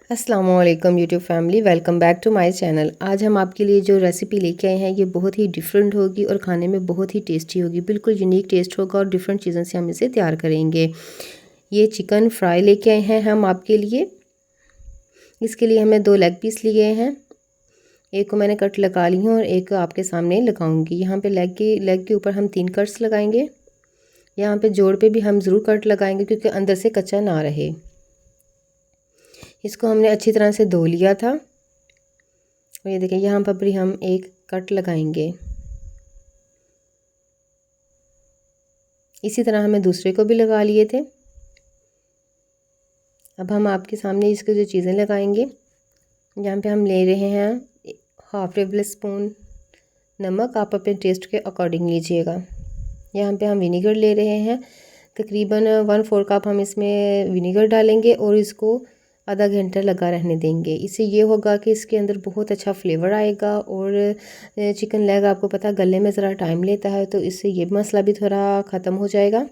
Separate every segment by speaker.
Speaker 1: अस्सलाम वालेकुम YouTube family, welcome back to my channel. आज हम आपके लिए जो रेसिपी लेके आए हैं ये बहुत ही डिफरेंट होगी और खाने में बहुत ही टेस्टी होगी। बिल्कुल यूनिक टेस्ट होगा और डिफरेंट चीज़ों से हम इसे तैयार करेंगे। ये चिकन फ्राई लेके आए हैं हम आपके लिए। इसके लिए हमें 2 लेग पीस लिए हैं। एक को मैंने कट लगा ली हूँ और एक आपके सामने लगाऊंगी। यहाँ पे लेग के ऊपर हम 3 कट्स लगाएंगे। यहाँ पे जोड़ पे भी हम ज़रूर कट लगाएंगे क्योंकि अंदर से कच्चा ना रहे। इसको हमने अच्छी तरह से धो लिया था और ये देखिए यहाँ पर भी हम एक कट लगाएंगे। इसी तरह हमें दूसरे को भी लगा लिए थे। अब हम आपके सामने इसको जो चीज़ें लगाएंगे, यहाँ पे हम ले रहे हैं हाफ टेबल स्पून नमक, आप अपने टेस्ट के अकॉर्डिंग लीजिएगा। यहाँ पे हम विनेगर ले रहे हैं, तकरीबन 1/4 कप हम इसमें विनेगर डालेंगे और इसको आधा घंटा लगा रहने देंगे। इससे ये होगा कि इसके अंदर बहुत अच्छा फ्लेवर आएगा और चिकन लेग आपको पता गलने में ज़रा टाइम लेता है, तो इससे ये मसला भी थोड़ा ख़त्म हो जाएगा।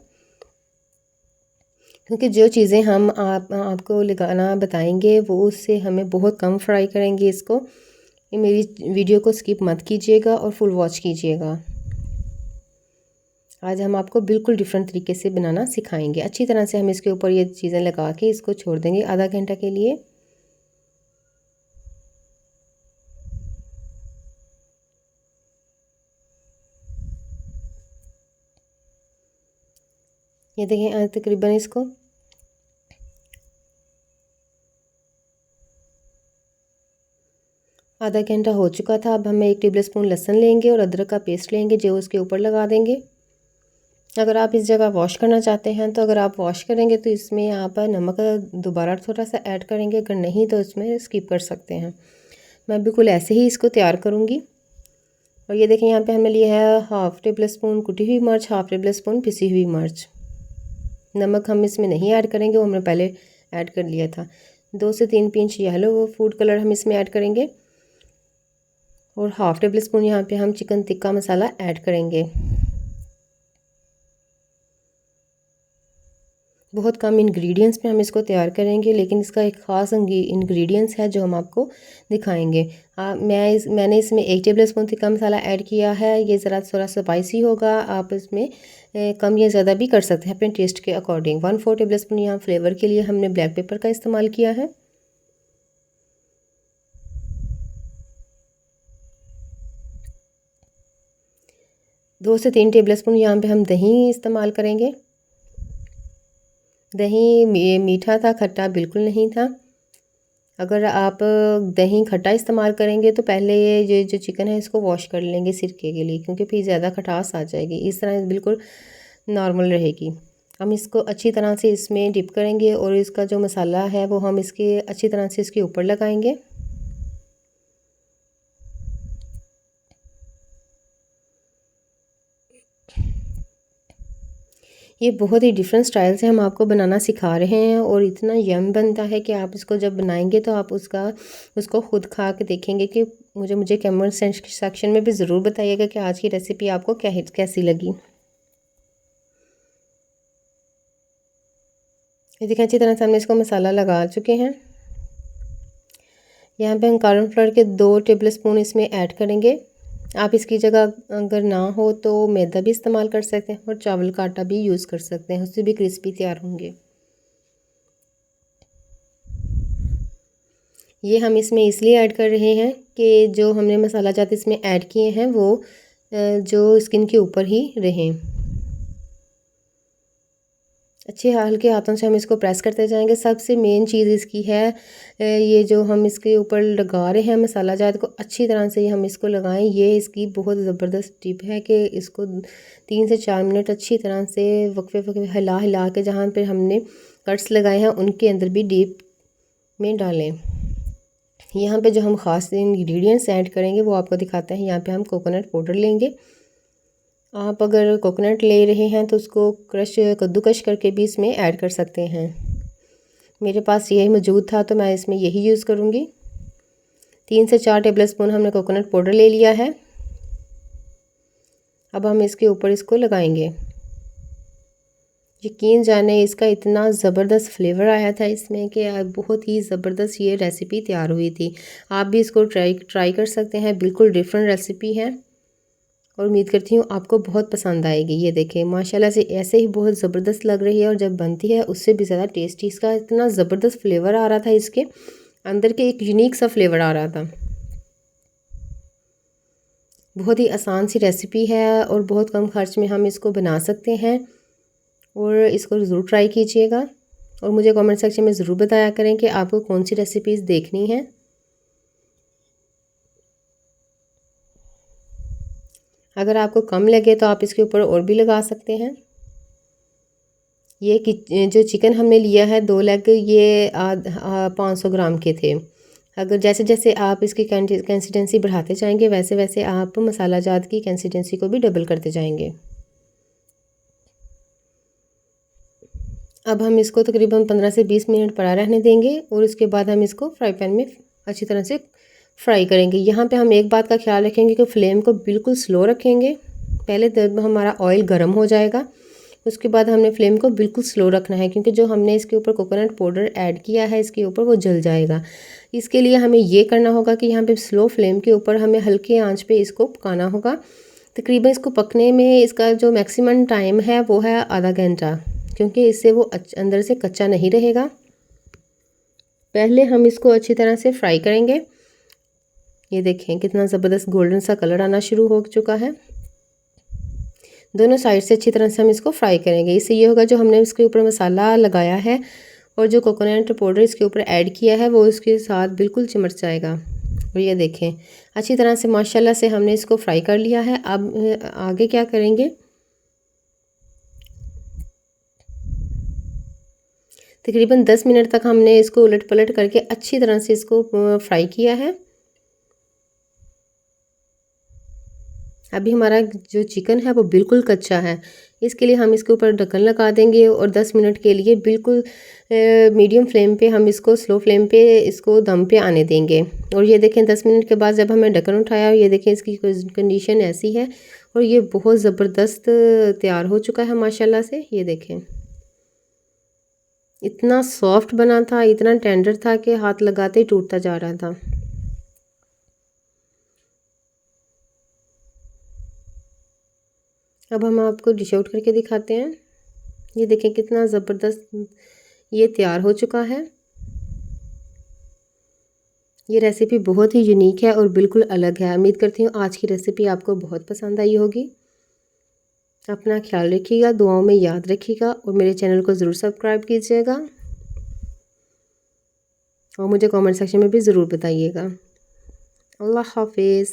Speaker 1: क्योंकि जो चीज़ें हम आपको लगाना बताएंगे वो उससे हमें बहुत कम फ्राई करेंगे इसको। मेरी वीडियो को स्किप मत कीजिएगा और फुल वॉच कीजिएगा। आज हम आपको बिल्कुल डिफरेंट तरीके से बनाना सिखाएंगे। अच्छी तरह से हम इसके ऊपर ये चीज़ें लगा के इसको छोड़ देंगे आधा घंटा के लिए। ये देखें तकरीबन इसको आधा घंटा हो चुका था। अब हम 1 टेबल स्पून लहसुन लेंगे और अदरक का पेस्ट लेंगे जो उसके ऊपर लगा देंगे। अगर आप इस जगह वॉश करना चाहते हैं तो अगर आप वॉश करेंगे तो इसमें आप नमक दोबारा थोड़ा सा ऐड करेंगे, अगर नहीं तो इसमें स्किप कर सकते हैं। मैं बिल्कुल ऐसे ही इसको तैयार करूँगी। और ये देखें यहाँ पे हमने लिया है हाफ टेबल स्पून कुटी हुई मिर्च, हाफ टेबल स्पून पिसी हुई मिर्च। नमक हम इसमें नहीं ऐड करेंगे, वो हमने पहले ऐड कर लिया था। 2 से 3 पिंच येलो फूड कलर हम इसमें ऐड करेंगे और हाफ टेबल स्पून यहाँ पे हम चिकन टिक्का मसाला ऐड करेंगे। बहुत कम इंग्रेडिएंट्स में हम इसको तैयार करेंगे, लेकिन इसका एक ख़ास इंग्रेडिएंट्स है जो हम आपको दिखाएंगे। मैंने इसमें 1 table spoon tikka masala add किया है। ये ज़रा थोड़ा स्पाइसी होगा, आप इसमें कम या ज़्यादा भी कर सकते हैं अपने टेस्ट के अकॉर्डिंग। 1/4 टेबल स्पून यहाँ फ्लेवर के लिए हमने ब्लैक पेपर का इस्तेमाल किया है। दो से 3 टेबल स्पून यहाँ पे हम दही इस्तेमाल करेंगे। दही मीठा था, खट्टा बिल्कुल नहीं था। अगर आप दही खट्टा इस्तेमाल करेंगे तो पहले ये जो चिकन है इसको वॉश कर लेंगे सिरके के लिए, क्योंकि फिर ज़्यादा खटास आ जाएगी। इस तरह बिल्कुल नॉर्मल रहेगी। हम इसको अच्छी तरह से इसमें डिप करेंगे और इसका जो मसाला है वो हम इसके अच्छी तरह से इसके ऊपर लगाएंगे। ये बहुत ही डिफरेंट स्टाइल से हम आपको बनाना सिखा रहे हैं और इतना यम बनता है कि आप इसको जब बनाएंगे तो आप उसको खुद खा के देखेंगे कि मुझे कमेंट सेक्शन में भी ज़रूर बताइएगा कि आज की रेसिपी आपको कैसी लगी। ये देखिए अच्छी तरह से हमने इसको मसाला लगा चुके हैं। यहाँ पे हम कॉर्नफ्लोर के 2 टेबल स्पून इसमें ऐड करेंगे। आप इसकी जगह अगर ना हो तो मैदा भी इस्तेमाल कर सकते हैं और चावल का आटा भी यूज़ कर सकते हैं, उससे भी क्रिस्पी तैयार होंगे। ये हम इसमें इसलिए ऐड कर रहे हैं कि जो हमने मसाला जात इसमें ऐड किए हैं वो जो स्किन के ऊपर ही रहें। अच्छे हल्के हाथों से हम इसको प्रेस करते जाएंगे। सबसे मेन चीज़ इसकी है ये जो हम इसके ऊपर लगा रहे हैं मसाला जात को, अच्छी तरह से हम इसको लगाएं। ये इसकी बहुत ज़बरदस्त टिप है कि इसको 3 से 4 मिनट अच्छी तरह से वक्फे हिला हिला के जहाँ पर हमने कट्स लगाए हैं उनके अंदर भी डीप में डालें। यहाँ पे जो हम ख़ास इंग्रेडिएंट्स ऐड करेंगे वो आपको दिखाते हैं। यहाँ पे हम कोकोनट पाउडर लेंगे। आप अगर कोकोनट ले रहे हैं तो उसको कद्दूकश करके भी इसमें ऐड कर सकते हैं। मेरे पास यही मौजूद था तो मैं इसमें यही यूज़ करूँगी। 3 से 4 टेबल स्पून हमने कोकोनट पाउडर ले लिया है। अब हम इसके ऊपर इसको लगाएंगे। यकीन जाने इसका इतना ज़बरदस्त फ्लेवर आया था इसमें कि बहुत ही ज़बरदस्त ये रेसिपी तैयार हुई थी। आप भी इसको ट्राई कर सकते हैं, बिल्कुल डिफरेंट रेसिपी है और उम्मीद करती हूँ आपको बहुत पसंद आएगी। ये देखें माशाल्लाह से ऐसे ही बहुत ज़बरदस्त लग रही है और जब बनती है उससे भी ज़्यादा टेस्टी। इसका इतना ज़बरदस्त फ्लेवर आ रहा था, इसके अंदर के एक यूनिक सा फ्लेवर आ रहा था। बहुत ही आसान सी रेसिपी है और बहुत कम खर्च में हम इसको बना सकते हैं और इसको ज़रूर ट्राई कीजिएगा और मुझे कमेंट सेक्शन में ज़रूर बताया करें कि आपको कौन सी रेसिपीज़ देखनी है। अगर आपको कम लगे तो आप इसके ऊपर और भी लगा सकते हैं। ये जो चिकन हमने लिया है 2 लेग, ये 500 ग्राम के थे। अगर जैसे जैसे आप इसकी कंसिस्टेंसी बढ़ाते जाएंगे वैसे वैसे आप मसाला जात की कंसिस्टेंसी को भी डबल करते जाएंगे। अब हम इसको तकरीबन 15 से 20 मिनट पड़ा रहने देंगे और उसके बाद हम इसको फ्राई पैन में अच्छी तरह से फ्राई करेंगे। यहाँ पे हम एक बात का ख्याल रखेंगे कि फ्लेम को बिल्कुल स्लो रखेंगे। पहले जब हमारा ऑयल गर्म हो जाएगा उसके बाद हमने फ्लेम को बिल्कुल स्लो रखना है, क्योंकि जो हमने इसके ऊपर कोकोनट पाउडर ऐड किया है इसके ऊपर वो जल जाएगा। इसके लिए हमें ये करना होगा कि यहाँ पे स्लो फ्लेम के ऊपर हमें हल्के आंच पे इसको पकाना होगा। तकरीबन इसको पकने में इसका जो मैक्सिमम टाइम है वो है आधा घंटा, क्योंकि इससे वो अंदर से कच्चा नहीं रहेगा। पहले हम इसको अच्छी तरह से फ्राई करेंगे। ये देखें कितना ज़बरदस्त गोल्डन सा कलर आना शुरू हो चुका है। दोनों साइड से अच्छी तरह से हम इसको फ्राई करेंगे। इससे ये होगा जो हमने इसके ऊपर मसाला लगाया है और जो कोकोनट पाउडर इसके ऊपर ऐड किया है वो इसके साथ बिल्कुल चिमट जाएगा। और ये देखें अच्छी तरह से माशाल्लाह से हमने इसको फ्राई कर लिया है। अब आगे क्या करेंगे, तकरीबन 10 मिनट तक हमने इसको उलट पलट करके अच्छी तरह से इसको फ्राई किया है। अभी हमारा जो चिकन है वो बिल्कुल कच्चा है, इसके लिए हम इसके ऊपर ढक्कन लगा देंगे और 10 मिनट के लिए बिल्कुल मीडियम फ्लेम पे हम इसको स्लो फ्लेम पे इसको दम पे आने देंगे। और ये देखें 10 मिनट के बाद जब हमने ढक्कन उठाया, ये देखें इसकी कंडीशन ऐसी है और ये बहुत ज़बरदस्त तैयार हो चुका है माशाल्लाह से। ये देखें इतना सॉफ्ट बना था, इतना टेंडर था कि हाथ लगाते ही टूटता जा रहा था। अब हम आपको डिश आउट करके दिखाते हैं। ये देखें कितना ज़बरदस्त ये तैयार हो चुका है। ये रेसिपी बहुत ही यूनिक है और बिल्कुल अलग है। उम्मीद करती हूँ आज की रेसिपी आपको बहुत पसंद आई होगी। अपना ख्याल रखिएगा, दुआओं में याद रखिएगा और मेरे चैनल को ज़रूर सब्सक्राइब कीजिएगा और मुझे कमेंट सेक्शन में भी ज़रूर बताइएगा। अल्लाह हाफिज़।